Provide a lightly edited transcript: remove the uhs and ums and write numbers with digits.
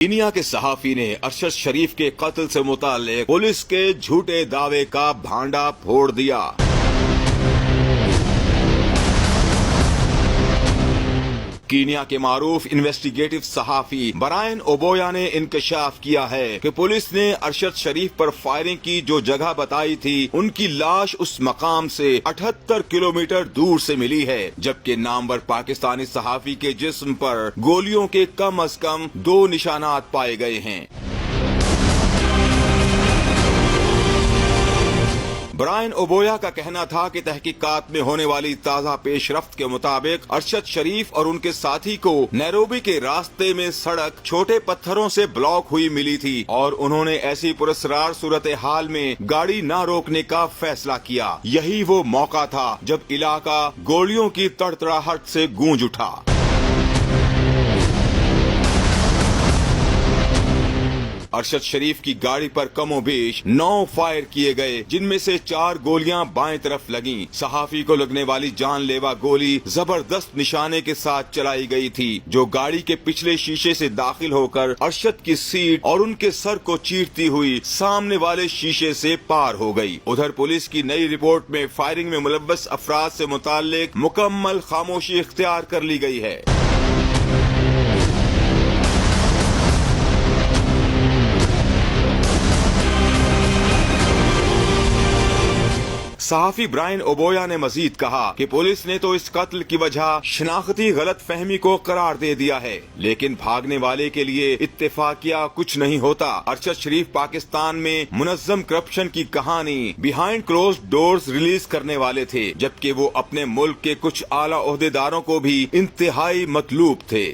Kenya के सहाफी ने अरशद शरीफ के कत्ल से मुताल्लिक पुलिस के झूठे दावे का भांडा फोड़ दिया। कीनिया के मारूफ इन्वेस्टिगेटिव सहाफी ब्रायन ओबोया ने इंकशाफ किया है कि पुलिस ने अरशद शरीफ पर फायरिंग की जो जगह बताई थी, उनकी लाश उस मकाम से 78 किलोमीटर दूर से मिली है, जबकि नामवर पाकिस्तानी सहाफी के जिस्म पर गोलियों के कम अज कम 2 निशानात पाए गए हैं। ब्रायन ओबोया का कहना था कि तहकीकात में होने वाली ताज़ा पेशरफ्त के मुताबिक अरशद शरीफ और उनके साथी को नैरोबी के रास्ते में सड़क छोटे पत्थरों से ब्लॉक हुई मिली थी और उन्होंने ऐसी पुरस्कार सूरत हाल में गाड़ी न रोकने का फैसला किया। यही वो मौका था जब इलाका गोलियों की तड़तड़ाहट से गूंज उठा। अरशद शरीफ की गाड़ी पर कमोबेश 9 फायर किए गए, जिनमें से 4 गोलियां बाएं तरफ लगीं। सहाफी को लगने वाली जानलेवा गोली जबरदस्त निशाने के साथ चलाई गई थी, जो गाड़ी के पिछले शीशे से दाखिल होकर अरशद की सीट और उनके सर को चीरती हुई सामने वाले शीशे से पार हो गई। उधर पुलिस की नई रिपोर्ट में फायरिंग में मुलव्वस अफराद से मुताल्लिक मुकम्मल खामोशी इख्तियार कर ली गई है। सहाफी ब्रायन ओबोया ने मजीद कहा कि पुलिस ने तो इस कत्ल की वजह शनाख्ती गलत फहमी को करार दे दिया है, लेकिन भागने वाले के लिए इत्तेफाकिया कुछ नहीं होता। अरशद शरीफ पाकिस्तान में मुनज़्ज़म करप्शन की कहानी बिहाइंड क्लोज्ड डोर्स रिलीज करने वाले थे, जबकि वो अपने मुल्क के कुछ आला ओहदेदारों को भी इंतहाई मतलूब थे।